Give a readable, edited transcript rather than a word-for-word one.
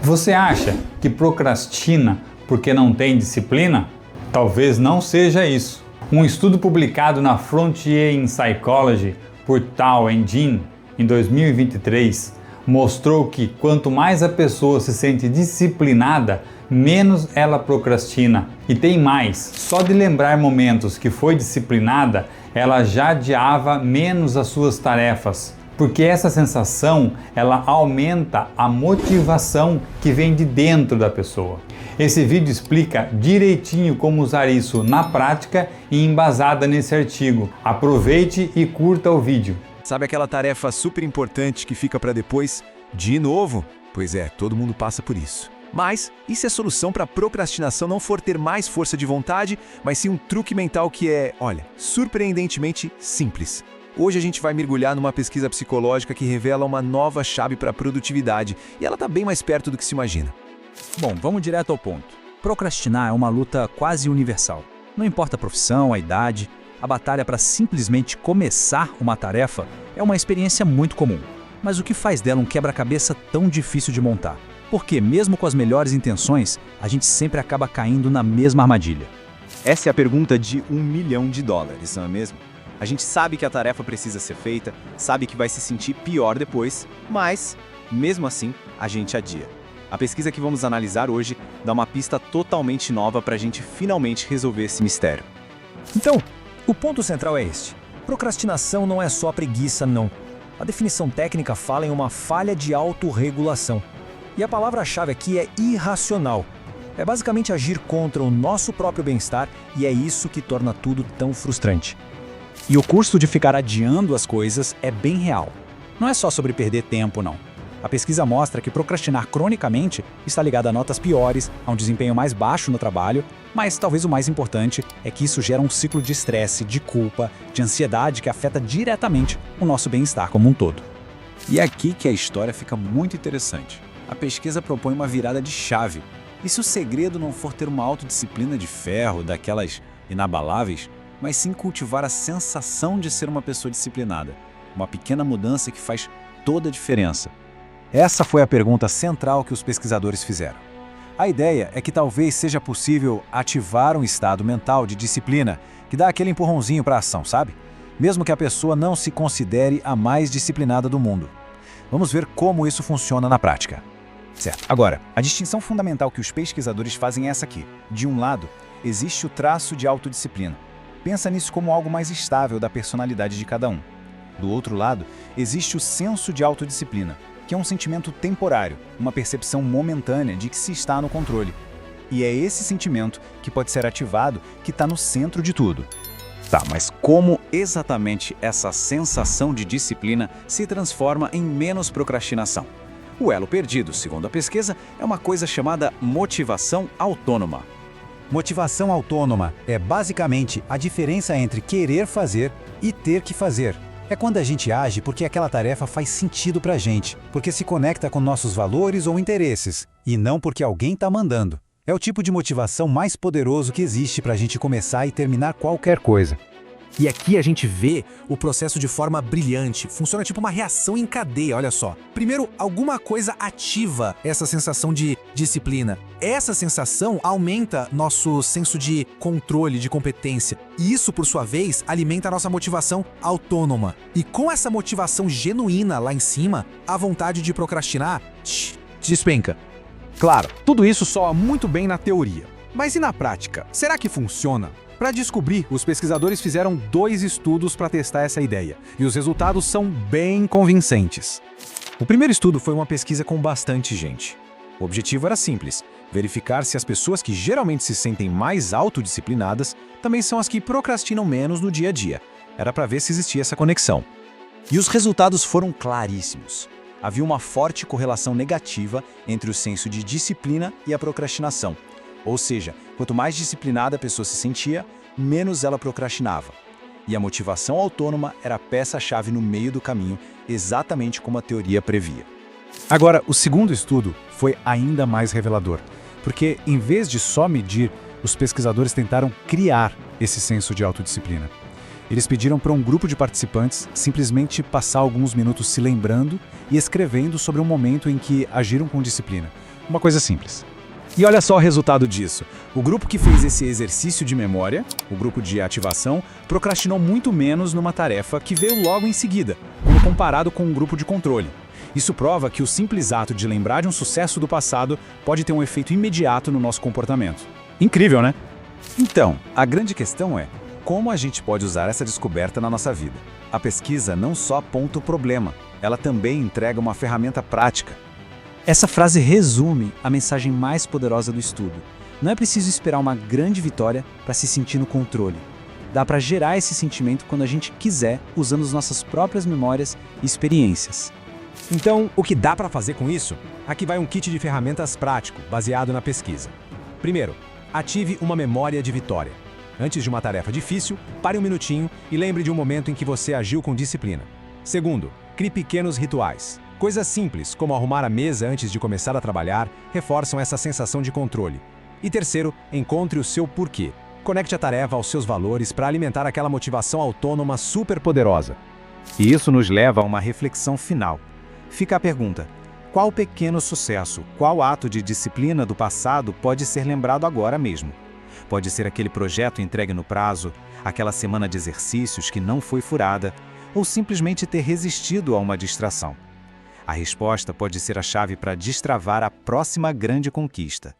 Você acha que procrastina porque não tem disciplina? Talvez não seja isso. Um estudo publicado na Frontier in Psychology por Tao e Jin em 2023 mostrou que quanto mais a pessoa se sente disciplinada, menos ela procrastina. E tem mais, só de lembrar momentos que foi disciplinada, ela já adiava menos as suas tarefas. Porque essa sensação, ela aumenta a motivação que vem de dentro da pessoa. Esse vídeo explica direitinho como usar isso na prática e embasada nesse artigo. Aproveite e curta o vídeo. Sabe aquela tarefa super importante que fica para depois? De novo? Pois é, todo mundo passa por isso. Mas, e se a solução para a procrastinação não for ter mais força de vontade, mas sim um truque mental que é, olha, surpreendentemente simples? Hoje a gente vai mergulhar numa pesquisa psicológica que revela uma nova chave para a produtividade, e ela está bem mais perto do que se imagina. Bom, vamos direto ao ponto. Procrastinar é uma luta quase universal. Não importa a profissão, a idade, a batalha para simplesmente começar uma tarefa é uma experiência muito comum. Mas o que faz dela um quebra-cabeça tão difícil de montar? Porque, mesmo com as melhores intenções, a gente sempre acaba caindo na mesma armadilha. Essa é a pergunta de $1 milhão, não é mesmo? A gente sabe que a tarefa precisa ser feita, sabe que vai se sentir pior depois, mas, mesmo assim, a gente adia. A pesquisa que vamos analisar hoje dá uma pista totalmente nova para a gente finalmente resolver esse mistério. Então, o ponto central é este. Procrastinação não é só preguiça, não. A definição técnica fala em uma falha de autorregulação. E a palavra-chave aqui é irracional. É basicamente agir contra o nosso próprio bem-estar e é isso que torna tudo tão frustrante. E o custo de ficar adiando as coisas é bem real. Não é só sobre perder tempo, não. A pesquisa mostra que procrastinar cronicamente está ligado a notas piores, a um desempenho mais baixo no trabalho, mas talvez o mais importante é que isso gera um ciclo de estresse, de culpa, de ansiedade que afeta diretamente o nosso bem-estar como um todo. E é aqui que a história fica muito interessante. A pesquisa propõe uma virada de chave. E se o segredo não for ter uma autodisciplina de ferro, daquelas inabaláveis, mas sim cultivar a sensação de ser uma pessoa disciplinada. Uma pequena mudança que faz toda a diferença. Essa foi a pergunta central que os pesquisadores fizeram. A ideia é que talvez seja possível ativar um estado mental de disciplina que dá aquele empurrãozinho para a ação, sabe? Mesmo que a pessoa não se considere a mais disciplinada do mundo. Vamos ver como isso funciona na prática. Certo. Agora, a distinção fundamental que os pesquisadores fazem é essa aqui. De um lado, existe o traço de autodisciplina. Pensa nisso como algo mais estável da personalidade de cada um. Do outro lado, existe o senso de autodisciplina, que é um sentimento temporário, uma percepção momentânea de que se está no controle. E é esse sentimento que pode ser ativado que está no centro de tudo. Tá, mas como exatamente essa sensação de disciplina se transforma em menos procrastinação? O elo perdido, segundo a pesquisa, é uma coisa chamada motivação autônoma. Motivação autônoma é basicamente a diferença entre querer fazer e ter que fazer. É quando a gente age porque aquela tarefa faz sentido pra gente, porque se conecta com nossos valores ou interesses, e não porque alguém está mandando. É o tipo de motivação mais poderoso que existe pra gente começar e terminar qualquer coisa. E aqui a gente vê o processo de forma brilhante. Funciona tipo uma reação em cadeia, olha só. Primeiro, alguma coisa ativa essa sensação de disciplina. Essa sensação aumenta nosso senso de controle, de competência. E isso, por sua vez, alimenta a nossa motivação autônoma. E com essa motivação genuína lá em cima, a vontade de procrastinar despenca. Claro, tudo isso soa muito bem na teoria. Mas e na prática? Será que funciona? Para descobrir, os pesquisadores fizeram 2 estudos para testar essa ideia, e os resultados são bem convincentes. O primeiro estudo foi uma pesquisa com bastante gente. O objetivo era simples, verificar se as pessoas que geralmente se sentem mais autodisciplinadas também são as que procrastinam menos no dia a dia. Era para ver se existia essa conexão. E os resultados foram claríssimos. Havia uma forte correlação negativa entre o senso de disciplina e a procrastinação. Ou seja, quanto mais disciplinada a pessoa se sentia, menos ela procrastinava. E a motivação autônoma era a peça-chave no meio do caminho, exatamente como a teoria previa. Agora, o segundo estudo foi ainda mais revelador, porque em vez de só medir, os pesquisadores tentaram criar esse senso de autodisciplina. Eles pediram para um grupo de participantes simplesmente passar alguns minutos se lembrando e escrevendo sobre um momento em que agiram com disciplina, Uma coisa simples. E olha só o resultado disso. O grupo que fez esse exercício de memória, o grupo de ativação, procrastinou muito menos numa tarefa que veio logo em seguida, quando comparado com um grupo de controle. Isso prova que o simples ato de lembrar de um sucesso do passado pode ter um efeito imediato no nosso comportamento. Incrível, né? Então, a grande questão é como a gente pode usar essa descoberta na nossa vida. A pesquisa não só aponta o problema, ela também entrega uma ferramenta prática. Essa frase resume a mensagem mais poderosa do estudo. Não é preciso esperar uma grande vitória para se sentir no controle. Dá para gerar esse sentimento quando a gente quiser, usando as nossas próprias memórias e experiências. Então, o que dá para fazer com isso? Aqui vai um kit de ferramentas prático, baseado na pesquisa. Primeiro, ative uma memória de vitória. Antes de uma tarefa difícil, pare um minutinho e lembre de um momento em que você agiu com disciplina. Segundo, crie pequenos rituais. Coisas simples, como arrumar a mesa antes de começar a trabalhar, reforçam essa sensação de controle. E terceiro, encontre o seu porquê. Conecte a tarefa aos seus valores para alimentar aquela motivação autônoma super poderosa. E isso nos leva a uma reflexão final. Fica a pergunta: qual pequeno sucesso, qual ato de disciplina do passado pode ser lembrado agora mesmo? Pode ser aquele projeto entregue no prazo, aquela semana de exercícios que não foi furada, ou simplesmente ter resistido a uma distração. A resposta pode ser a chave para destravar a próxima grande conquista.